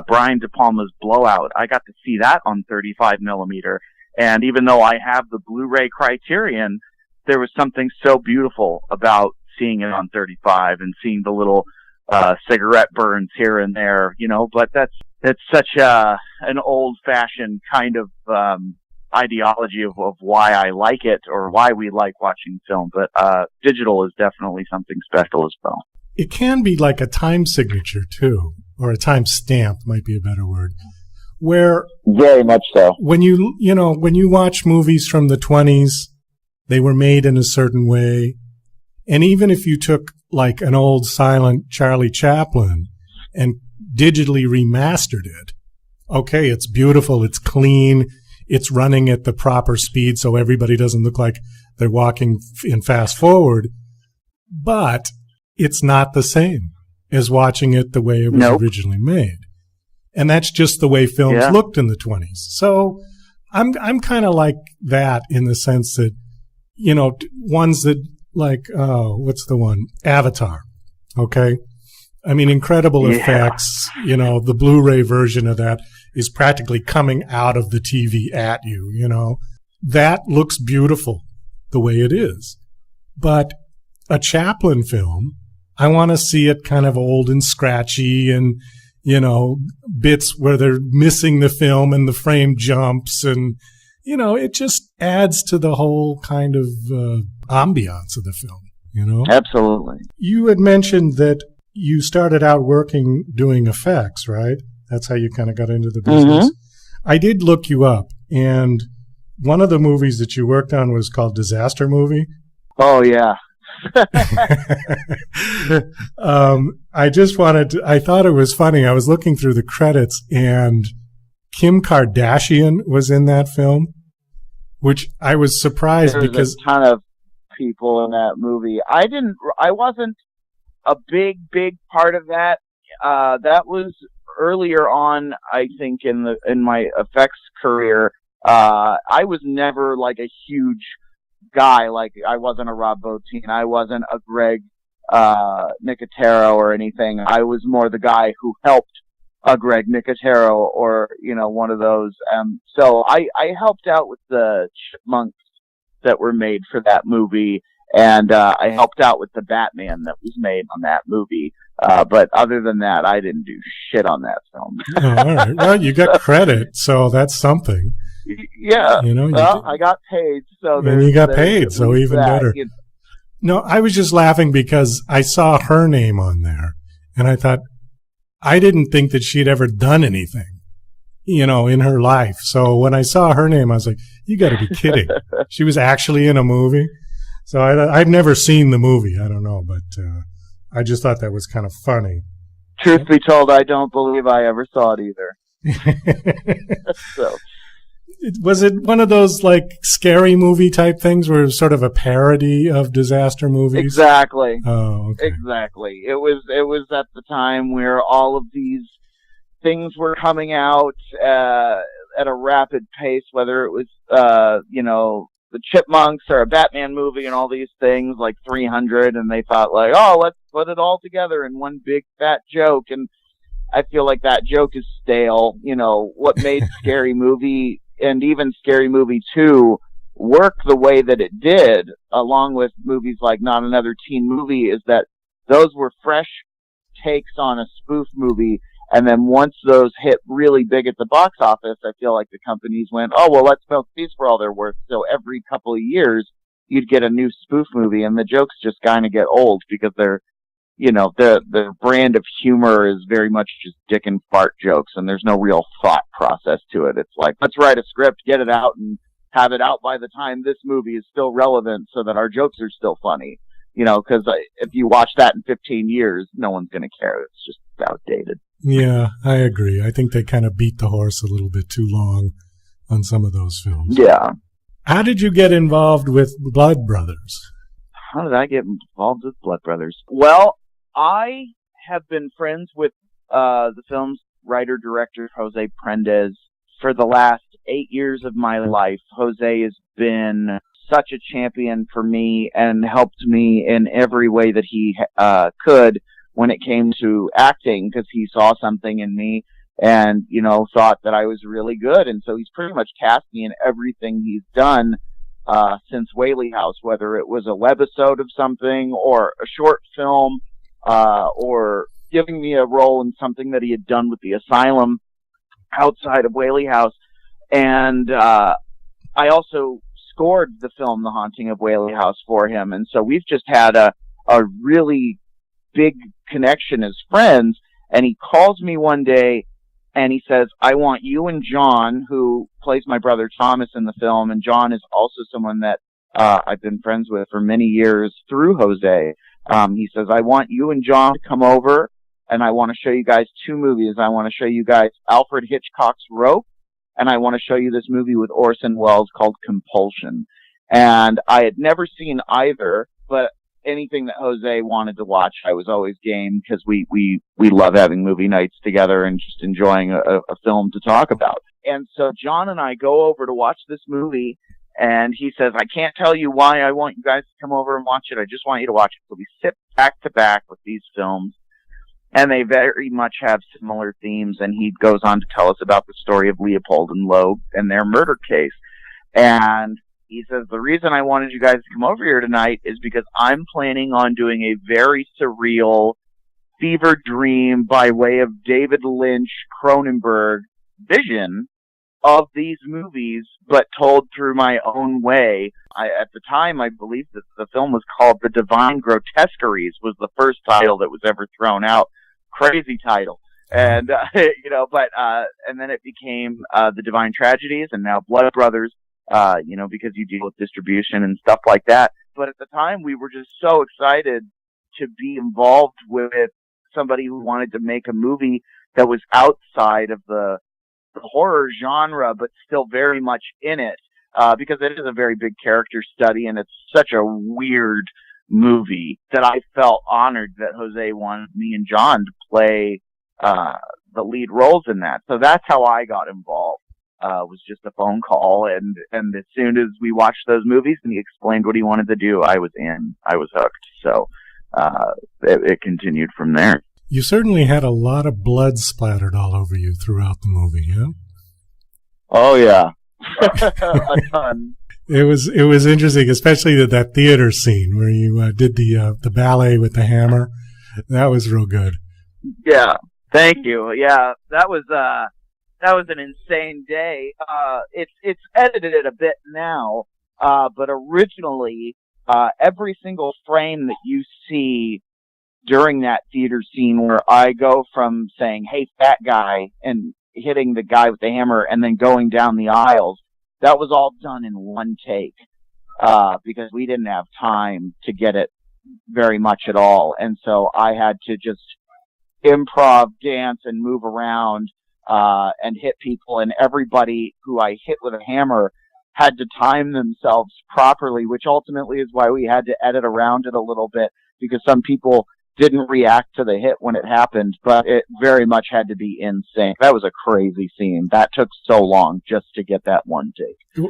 Speaker 7: Brian De Palma's Blowout. I got to see that on 35 millimeter. And even though I have the Blu-ray Criterion, there was something so beautiful about seeing it on 35 and seeing the little cigarette burns here and there, but that's such an old-fashioned kind of ideology of why I like it, or why we like watching film. But digital is definitely something special as well.
Speaker 2: It can be like a time signature too, or a time stamp might be a better word, where
Speaker 7: very much so.
Speaker 2: When you watch movies from the 20s, they were made in a certain way. And even if you took like an old silent Charlie Chaplin and digitally remastered it, okay, it's beautiful, it's clean, it's running at the proper speed so everybody doesn't look like they're walking in fast forward, but it's not the same as watching it the way it was originally made. And that's just the way films looked in the 20s. So I'm kind of like that in the sense that, ones that like, what's the one? Avatar. Okay. I mean, incredible effects. You know, the Blu-ray version of that is practically coming out of the TV at you, you know. That looks beautiful the way it is. But a Chaplin film, I want to see it kind of old and scratchy and, you know, bits where they're missing the film and the frame jumps and, you know, it just adds to the whole kind of ambiance of the film, you know?
Speaker 7: Absolutely.
Speaker 2: You had mentioned that you started out working doing effects, right? That's how you kind of got into the business. Mm-hmm. I did look you up, and one of the movies that you worked on was called Disaster Movie.
Speaker 7: Oh, yeah.
Speaker 2: I thought it was funny. I was looking through the credits, and Kim Kardashian was in that film, which I was surprised because
Speaker 7: a ton of people in that movie. I wasn't a big part of that. That was earlier on, I think, in my effects career. I was never like a huge guy. Like, I wasn't a Rob Bottin. I wasn't a Greg Nicotero or anything. I was more the guy who helped a Greg Nicotero or, you know, one of those. So I helped out with the chipmunks that were made for that movie, and I helped out with the Batman that was made on that movie. But other than that, I didn't do shit on that film.
Speaker 2: Oh, all right. Well, you got credit, so that's something.
Speaker 7: Yeah.
Speaker 2: You know,
Speaker 7: I got paid, so
Speaker 2: and you got paid, so even better. No, I was just laughing because I saw her name on there, and I thought, I didn't think that she'd ever done anything, you know, in her life. So when I saw her name, I was like, you got to be kidding. She was actually in a movie. So I've never seen the movie. I don't know, but I just thought that was kind of funny.
Speaker 7: Truth be told, I don't believe I ever saw it either. So.
Speaker 2: Was it one of those like scary movie type things where it was sort of a parody of disaster movies?
Speaker 7: Exactly.
Speaker 2: Oh, okay.
Speaker 7: Exactly. It was at the time where all of these things were coming out at a rapid pace, whether it was you know, the Chipmunks or a Batman movie and all these things like 300, and they thought like, oh, let's put it all together in one big fat joke. And I feel like that joke is stale. You know, what made Scary Movie and even Scary Movie 2 work the way that it did, along with movies like Not Another Teen Movie, is that those were fresh takes on a spoof movie. And then once those hit really big at the box office, I feel like the companies went, oh, well, let's milk these for all they're worth. So every couple of years, you'd get a new spoof movie, and the jokes just kind of get old because they're, you know, the brand of humor is very much just dick and fart jokes, and there's no real thought process to it. It's like, let's write a script, get it out, and have it out by the time this movie is still relevant so that our jokes are still funny. You know, because if you watch that in 15 years, no one's going to care. It's just outdated.
Speaker 2: Yeah, I agree. I think they kind of beat the horse a little bit too long on some of those films.
Speaker 7: Yeah.
Speaker 2: How did you get involved with Blood Brothers?
Speaker 7: How did I get involved with Blood Brothers? Well, I have been friends with the film's writer-director, Jose Prendes, for the last 8 years of my life. Jose has been such a champion for me and helped me in every way that he could when it came to acting, because he saw something in me and, you know, thought that I was really good. And so he's pretty much cast me in everything he's done since Whaley House, whether it was a webisode of something or a short film, or giving me a role in something that he had done with the Asylum outside of Whaley House. And I also scored the film The Haunting of Whaley House for him. And so we've just had a really big connection as friends. And he calls me one day and he says, I want you and John, who plays my brother Thomas in the film, and John is also someone that I've been friends with for many years through Jose. He says, I want you and John to come over, and I want to show you guys two movies. I want to show you guys Alfred Hitchcock's Rope, and I want to show you this movie with Orson Welles called Compulsion. And I had never seen either, but anything that Jose wanted to watch, I was always game, because we love having movie nights together and just enjoying a film to talk about. And so John and I go over to watch this movie, and he says, I can't tell you why I want you guys to come over and watch it. I just want you to watch it. So we sit back to back with these films, and they very much have similar themes. And he goes on to tell us about the story of Leopold and Loeb and their murder case. And he says, the reason I wanted you guys to come over here tonight is because I'm planning on doing a very surreal fever dream by way of David Lynch Cronenberg vision of these movies, but told through my own way. At the time, I believe that the film was called The Divine Grotesqueries, was the first title that was ever thrown out. Crazy title. And, and then it became The Divine Tragedies, and now Blood Brothers, because you deal with distribution and stuff like that. But at the time, we were just so excited to be involved with somebody who wanted to make a movie that was outside of the horror genre, but still very much in it, because it is a very big character study, and it's such a weird movie that I felt honored that Jose wanted me and John to play the lead roles in that. So that's how I got involved. Was just a phone call, and as soon as we watched those movies and he explained what he wanted to do, I was in. I was hooked. So it continued from there.
Speaker 2: You certainly had a lot of blood splattered all over you throughout the movie, yeah?
Speaker 7: Oh, yeah. A ton.
Speaker 2: It was interesting, especially that theater scene where you did the ballet with the hammer. That was real good.
Speaker 7: Yeah, thank you. Yeah, that was an insane day. It's edited a bit now, but originally, every single frame that you see during that theater scene where I go from saying, "Hey, fat guy," and hitting the guy with the hammer and then going down the aisles, that was all done in one take, because we didn't have time to get it very much at all. And so I had to just improv, dance, and move around, and hit people, and everybody who I hit with a hammer had to time themselves properly, which ultimately is why we had to edit around it a little bit, because some people didn't react to the hit when it happened, but it very much had to be in sync. That was a crazy scene. That took so long just to get that one take.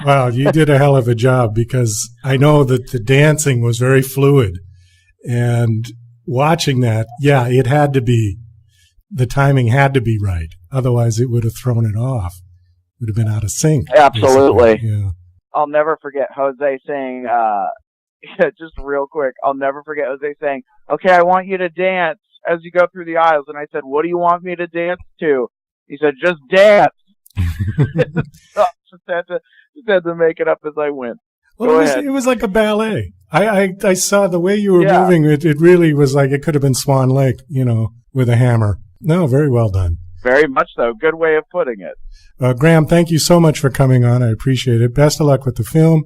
Speaker 2: Wow, you did a hell of a job, because I know that the dancing was very fluid, and watching that, yeah, it had to be, the timing had to be right. Otherwise, it would have thrown it off. It would have been out of sync.
Speaker 7: Absolutely.
Speaker 2: Yeah.
Speaker 7: I'll never forget Jose saying, just real quick, I'll never forget Jose saying, "Okay, I want you to dance as you go through the aisles." And I said, "What do you want me to dance to?" He said, "Just dance." So I just had to make it up as I went.
Speaker 2: Well, it was like a ballet. I saw the way you were moving. It really was like it could have been Swan Lake, with a hammer. No, very well done.
Speaker 7: Very much so. Good way of putting it.
Speaker 2: Graham, thank you so much for coming on. I appreciate it. Best of luck with the film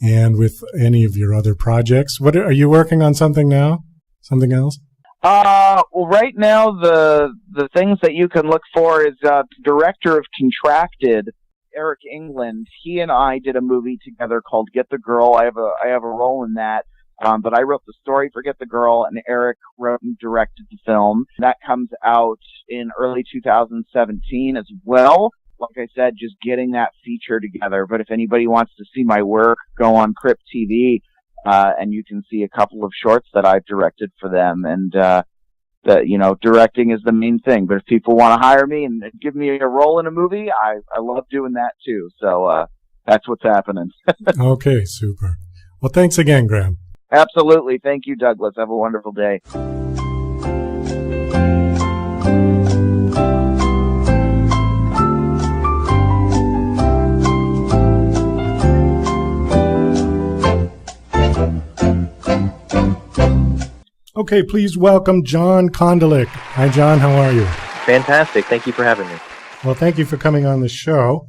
Speaker 2: and with any of your other projects. What are you working on something now? Something else?
Speaker 7: Well, right now the things that you can look for is director of Contracted, Eric England. He and I did a movie together called Get the Girl. I have a role in that. But I wrote the story for Get the Girl, and Eric wrote and directed the film. That comes out in early 2017 as well. Like I said, just getting that feature together. But if anybody wants to see my work, go on Crypt TV, and you can see a couple of shorts that I've directed for them. And directing is the main thing. But if people want to hire me and give me a role in a movie, I love doing that too. So that's what's happening.
Speaker 2: Okay, super. Well, thanks again, Graham.
Speaker 7: Absolutely. Thank you, Douglas. Have a wonderful day.
Speaker 2: Okay, please welcome Jon Kondelik. Hi, John. How are you?
Speaker 8: Fantastic. Thank you for having me.
Speaker 2: Well, thank you for coming on the show.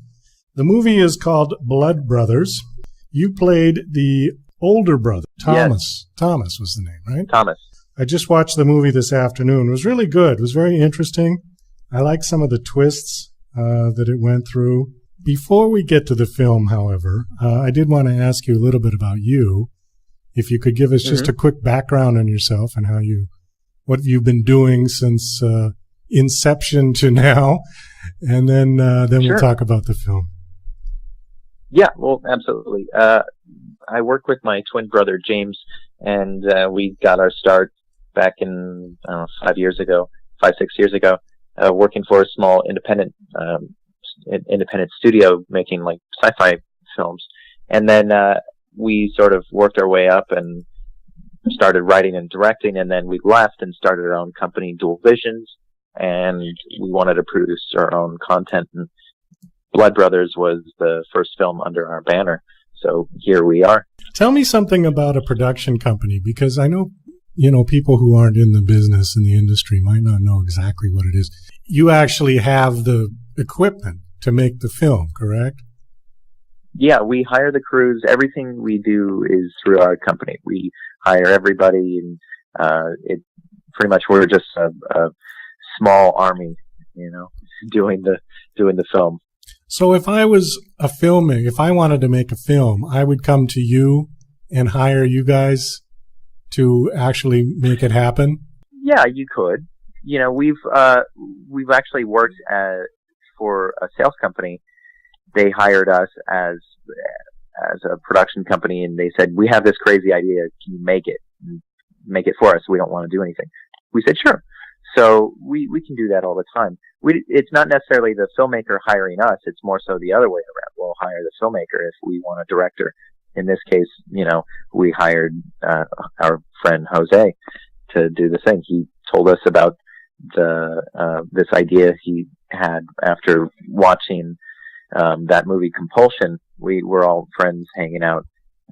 Speaker 2: The movie is called Blood Brothers. You played the older brother, Thomas. Yes. Thomas was the name, right?
Speaker 8: Thomas.
Speaker 2: I just watched the movie this afternoon. It was really good. It was very interesting. I like some of the twists that it went through. Before we get to the film, however, I did want to ask you a little bit about you. If you could give us just a quick background on yourself and what you've been doing since inception to now, and then we'll talk about the film.
Speaker 8: Yeah, well, absolutely. I work with my twin brother, James, and we got our start back in, I don't know, 6 years ago, working for a small independent studio making like sci-fi films. And then we sort of worked our way up and started writing and directing, and then we left and started our own company, Dual Visions, and we wanted to produce our own content. And Blood Brothers was the first film under our banner. So here we are.
Speaker 2: Tell me something about a production company, because I know, people who aren't in the business, in the industry, might not know exactly what it is. You actually have the equipment to make the film, correct?
Speaker 8: Yeah, we hire the crews. Everything we do is through our company. We hire everybody, and it pretty much, we're just a small army, doing the film.
Speaker 2: So if I was a filmmaker, if I wanted to make a film, I would come to you and hire you guys to actually make it happen? Yeah,
Speaker 8: you could. We've actually worked for a sales company. They hired us as a production company, and they said, "We have this crazy idea. Can you make it? Make it for us. We don't want to do anything." We said, "Sure." So we can do that all the time. It's not necessarily the filmmaker hiring us. It's more so the other way around. We'll hire the filmmaker if we want a director. In this case, we hired our friend Jose to do the thing. He told us about this idea he had after watching that movie Compulsion. We were all friends hanging out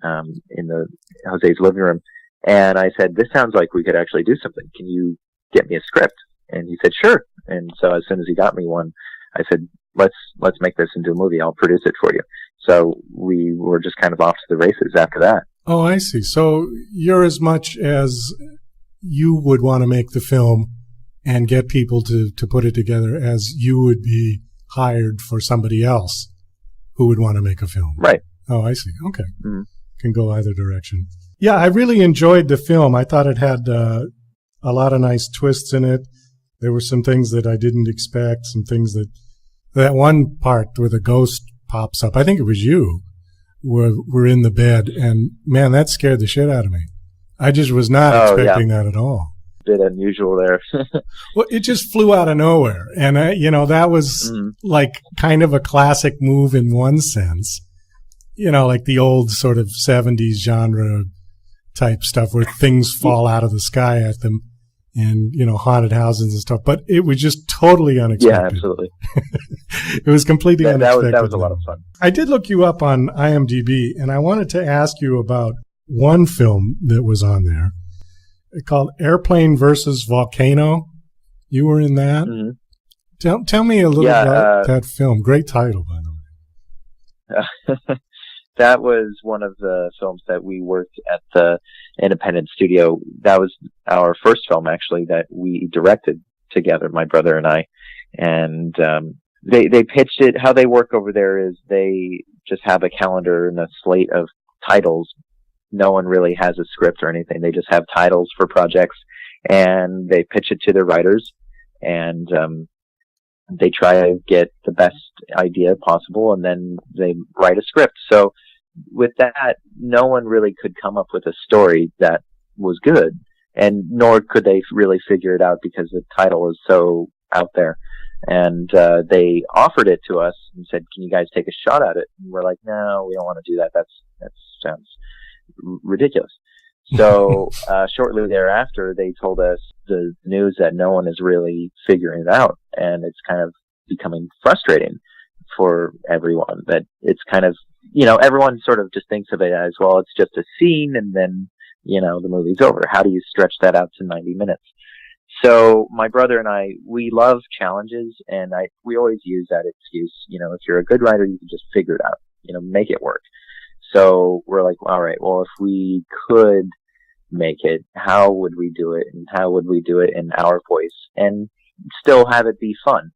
Speaker 8: in Jose's living room, and I said, "This sounds like we could actually do something. Can you get me a script?" And he said, "Sure." And so as soon as he got me one, I said, let's make this into a movie. I'll produce it for you. So we were just kind of off to the races after that.
Speaker 2: Oh, I see. So you're as much as you would want to make the film and get people to put it together as you would be hired for somebody else who would want to make a film.
Speaker 8: Right.
Speaker 2: Oh, I see. Okay. Mm-hmm. Can go either direction. Yeah, I really enjoyed the film. I thought it had a lot of nice twists in it. There were some things that I didn't expect, some things that one part where the ghost pops up, I think it was you, were in the bed, and man, that scared the shit out of me. I just was not expecting that at all.
Speaker 8: A bit unusual there.
Speaker 2: Well, it just flew out of nowhere, and that was like kind of a classic move in one sense. Like the old sort of 70s genre type stuff where things fall out of the sky at them. And, haunted houses and stuff. But it was just totally unexpected.
Speaker 8: Yeah, absolutely.
Speaker 2: It was completely unexpected.
Speaker 8: That was a lot of fun.
Speaker 2: I did look you up on IMDb, and I wanted to ask you about one film that was on there called Airplane versus Volcano. You were in that? Mm-hmm. Tell me a little about that film. Great title, by the way.
Speaker 8: That was one of the films that we worked at the independent studio. That was our first film, actually, that we directed together, my brother and I. And they pitched it. How they work over there is they just have a calendar and a slate of titles. No one really has a script or anything. They just have titles for projects, and they pitch it to their writers, and they try to get the best idea possible, and then they write a script. So with that, no one really could come up with a story that was good, and nor could they really figure it out because the title is so out there. And they offered it to us and said, "Can you guys take a shot at it?" And we're like, "No, we don't want to do that. That sounds ridiculous." So shortly thereafter, they told us the news that no one is really figuring it out, and it's kind of becoming frustrating for everyone. That it's kind of, everyone sort of just thinks of it as, well, it's just a scene, and then, the movie's over. How do you stretch that out to 90 minutes? So my brother and I, we love challenges, and we always use that excuse. If you're a good writer, you can just figure it out, make it work. So we're like, all right, well, if we could make it, how would we do it? And how would we do it in our voice and still have it be fun?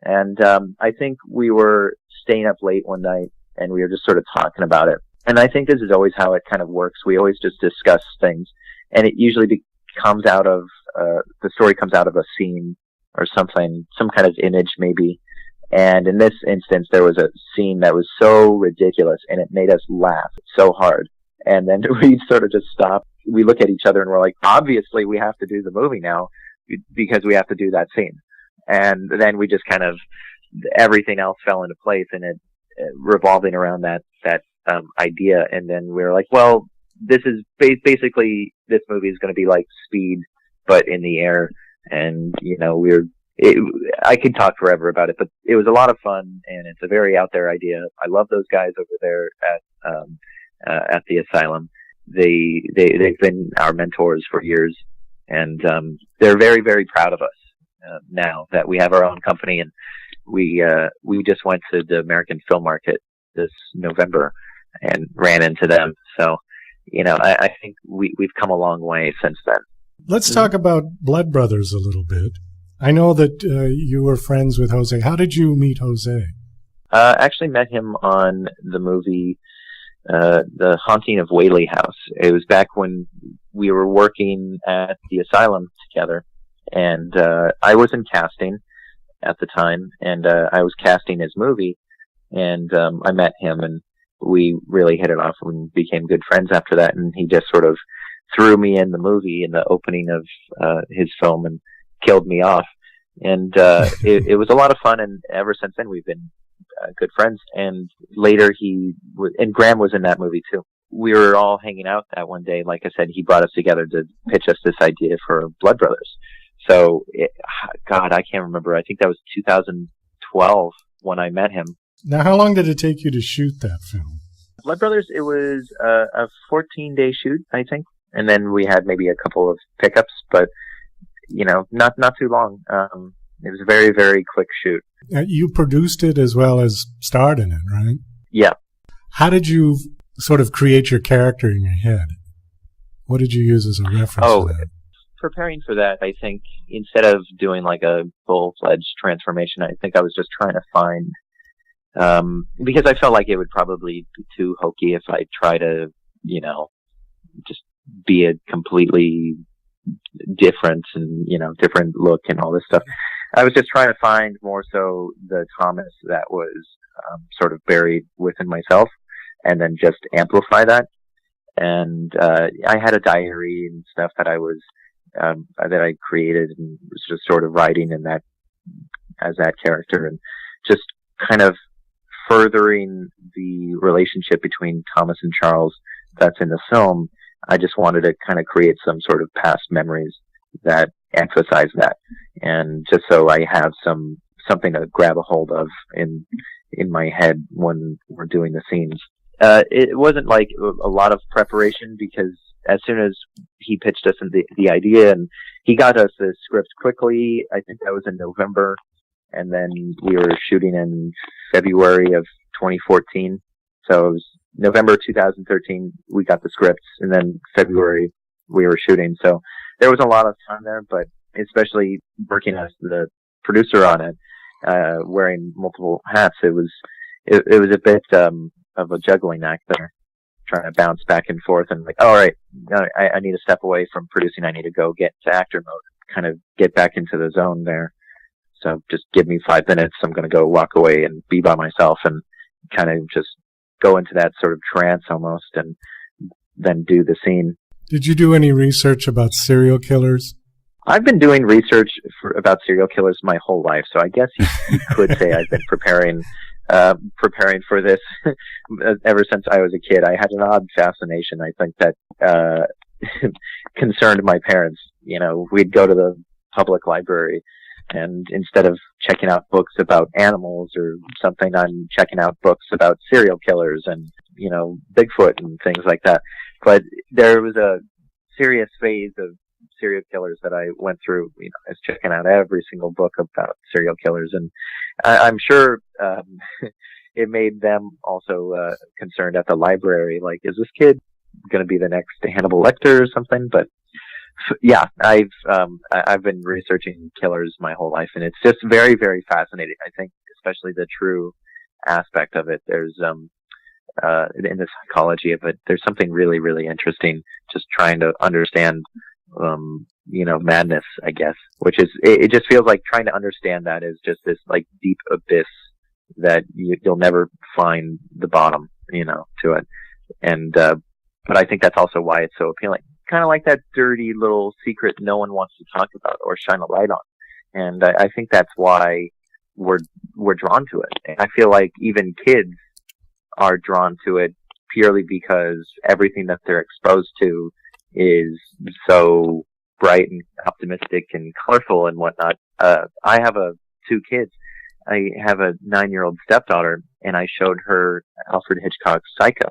Speaker 8: And I think we were staying up late one night, and we were just sort of talking about it. And I think this is always how it kind of works. We always just discuss things, and it usually comes out of, the story comes out of a scene or something, some kind of image maybe. And in this instance, there was a scene that was so ridiculous, and it made us laugh so hard. And then we sort of just stopped we look at each other and we're like, obviously we have to do the movie now because we have to do that scene. And then we just kind of, everything else fell into place, and it revolving around that idea. And then we were like, well, this is basically, this movie is going to be like Speed, but in the air. And, you know, I could talk forever about it, but it was a lot of fun, and it's a very out there idea. I love those guys over there at the asylum. They've been our mentors for years, and they're very, very proud of us now that we have our own company. And we just went to the American Film Market this November and ran into them. So, you know, I think we've come a long way since then.
Speaker 2: Let's talk about Blood Brothers a little bit. I know that you were friends with Jose. How did you meet Jose?
Speaker 8: Actually met him on the movie The Haunting of Whaley House. It was back when we were working at the asylum together, and I was in casting at the time, and I was casting his movie, and I met him, and we really hit it off and became good friends after that. And he just sort of threw me in the movie in the opening of his film and killed me off. And it was a lot of fun, and ever since then we've been good friends. And later and Graham was in that movie too. We were all hanging out that one day. Like I said, he brought us together to pitch us this idea for Blood Brothers. So, God, I can't remember. I think that was 2012 when I met him.
Speaker 2: Now, how long did it take you to shoot that film?
Speaker 8: Blood Brothers, it was a 14-day shoot, I think. And then we had maybe a couple of pickups, but, you know, not too long. It was a very, very quick shoot.
Speaker 2: You produced it as well as starred in it, right?
Speaker 8: Yeah.
Speaker 2: How did you sort of create your character in your head? What did you use as a reference to that?
Speaker 8: Preparing for that, I think instead of doing like a full-fledged transformation, I think I was just trying to find, because I felt like it would probably be too hokey if I try to, you know, just be a completely different and, you know, different look and all this stuff. I was just trying to find more so the Thomas that was sort of buried within myself, and then just amplify that. And I had a diary and stuff that I was that I created, and was just sort of writing in that as that character, and just kind of furthering the relationship between Thomas and Charles that's in the film. I just wanted to kind of create some sort of past memories that emphasize that, and just so I have something to grab a hold of in my head when we're doing the scenes. It wasn't like a lot of preparation, because as soon as he pitched us the idea, and he got us the script quickly, I think that was in November, and then we were shooting in February of 2014. So it was November 2013, we got the scripts, and then February we were shooting. So there was a lot of time there, but especially working as the producer on it, wearing multiple hats, it was a bit of a juggling act there, trying to bounce back and forth, and like, all right, I need to step away from producing. I need to go get to actor mode, kind of get back into the zone there. So just give me 5 minutes. I'm going to go walk away and be by myself and kind of just go into that sort of trance almost, and then do the scene.
Speaker 2: Did you do any research about serial killers?
Speaker 8: I've been doing research about serial killers my whole life, so I guess you could say I've been preparing for this ever since I was a kid. I had an odd fascination, I think, that concerned my parents. You know, we'd go to the public library, and instead of checking out books about animals or something, I'm checking out books about serial killers and, you know, Bigfoot and things like that. But there was a serious phase of serial killers that I went through. You know, I was checking out every single book about serial killers, and I'm sure it made them also concerned at the library. Like, is this kid going to be the next Hannibal Lecter or something? But yeah, I've been researching killers my whole life, and it's just very, very fascinating. I think, especially the true aspect of it. There's in the psychology of it, there's something really, really interesting. Just trying to understand, you know, madness, I guess. Which is, it just feels like trying to understand that is just this like deep abyss that you'll never find the bottom, you know, to it. And but I think that's also why it's so appealing, kind of like that dirty little secret no one wants to talk about or shine a light on. And I think that's why we're drawn to it. And I feel like even kids are drawn to it purely because everything that they're exposed to is so bright and optimistic and colorful and whatnot. I have two kids. I have a 9-year-old stepdaughter, and I showed her Alfred Hitchcock's Psycho.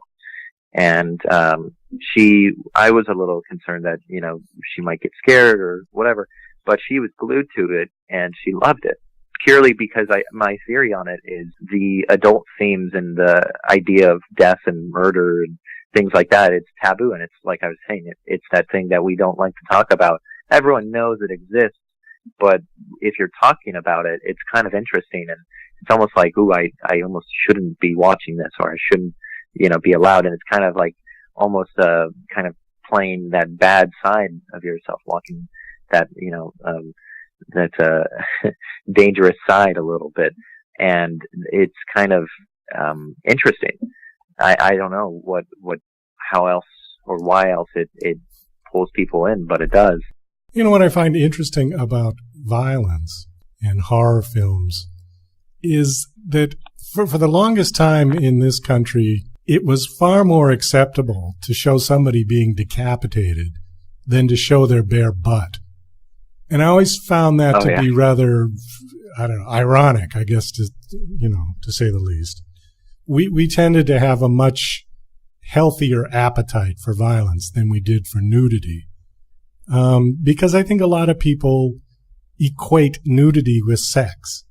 Speaker 8: And I was a little concerned that, she might get scared or whatever, but she was glued to it and she loved it. Purely because my theory on it is the adult themes and the idea of death and murder and things like that, it's taboo, and it's like I was saying, it's that thing that we don't like to talk about. Everyone knows it exists, but if you're talking about it, it's kind of interesting, and it's almost like, ooh, I almost shouldn't be watching this, or I shouldn't, be allowed, and it's kind of like almost kind of playing that bad side of yourself, walking that, that dangerous side a little bit, and it's kind of interesting. I don't know how else or why else it pulls people in, but it does.
Speaker 2: What I find interesting about violence and horror films is that for the longest time in this country, it was far more acceptable to show somebody being decapitated than to show their bare butt. And I always found that to be rather, ironic, I guess, to say the least. We tended to have a much healthier appetite for violence than we did for nudity. Because I think a lot of people equate nudity with sex.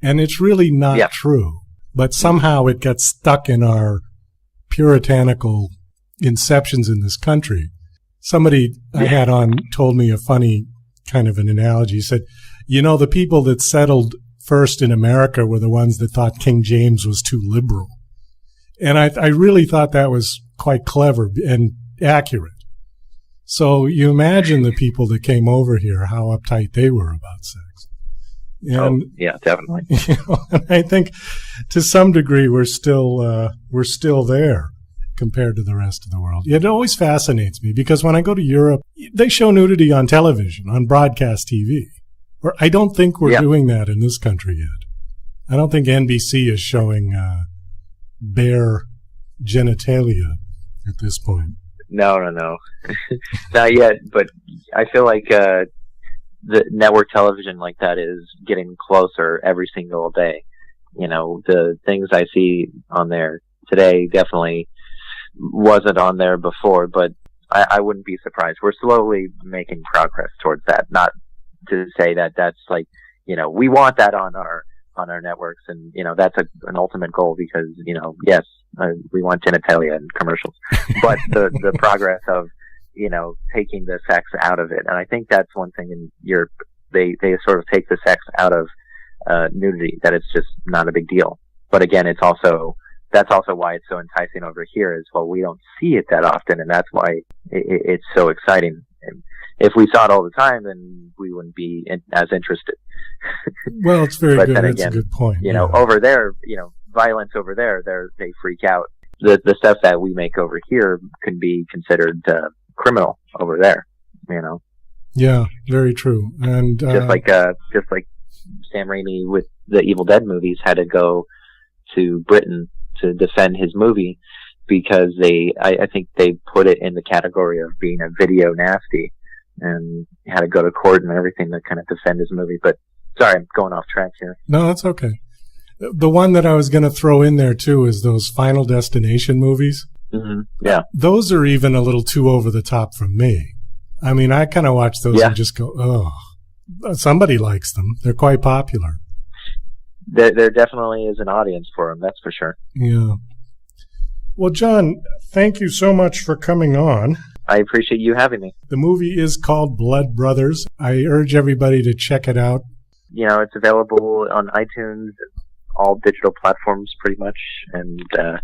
Speaker 2: And it's really not true. But somehow it got stuck in our puritanical inceptions in this country. Somebody I had on told me a funny kind of an analogy. He said, the people that settled first in America were the ones that thought King James was too liberal. And I really thought that was quite clever and accurate. So you imagine the people that came over here, how uptight they were about sex. And,
Speaker 8: yeah, definitely.
Speaker 2: And I think to some degree we're still there compared to the rest of the world. It always fascinates me because when I go to Europe, they show nudity on television, on broadcast TV. Or I don't think we're doing that in this country yet. I don't think NBC is showing bare genitalia at this point.
Speaker 8: No. Not yet, but I feel like the network television like that is getting closer every single day. The things I see on there today definitely wasn't on there before, but I wouldn't be surprised. We're slowly making progress towards that. Not to say that that's like, we want that on our networks, and that's an ultimate goal because yes, we want genitalia and commercials, but the progress of taking the sex out of it, and I think that's one thing in Europe, they sort of take the sex out of nudity, that it's just not a big deal. But again, that's also why it's so enticing over here is, well, we don't see it that often, and that's why it's so exciting. And if we saw it all the time, then we wouldn't be as interested.
Speaker 2: Well, it's very good.
Speaker 8: Then
Speaker 2: That's
Speaker 8: again,
Speaker 2: a good point.
Speaker 8: Over there, violence over there, they freak out. The stuff that we make over here can be considered criminal over there.
Speaker 2: Yeah, very true. And
Speaker 8: just like Sam Raimi with the Evil Dead movies had to go to Britain to defend his movie because I think they put it in the category of being a video nasty and had to go to court and everything to kind of defend his movie. But sorry, I'm going off track here.
Speaker 2: No, that's okay. The one that I was going to throw in there too is those Final Destination movies.
Speaker 8: Mm-hmm. Yeah.
Speaker 2: Those are even a little too over the top for me. I mean, I kind of watch those and just go, oh, somebody likes them. They're quite popular.
Speaker 8: There definitely is an audience for them, that's for sure.
Speaker 2: Yeah. Well, Jon, thank you so much for coming on.
Speaker 8: I appreciate you having me.
Speaker 2: The movie is called Blood Brothers. I urge everybody to check it out.
Speaker 8: It's available on iTunes, all digital platforms pretty much, and I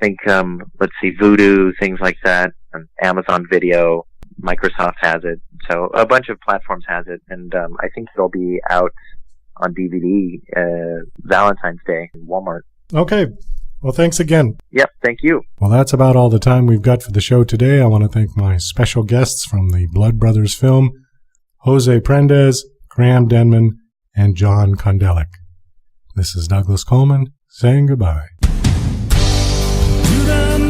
Speaker 8: think, Vudu, things like that, Amazon Video, Microsoft has it, so a bunch of platforms has it, and I think it'll be out on DVD Valentine's Day in Walmart.
Speaker 2: Okay. Well, thanks again.
Speaker 7: Yep, thank you.
Speaker 2: Well, that's about all the time we've got for the show today. I want to thank my special guests from the Blood Brothers film, Jose Prendes, Graham Denman, and Jon Kondelik. This is Douglas Coleman saying goodbye.
Speaker 9: To the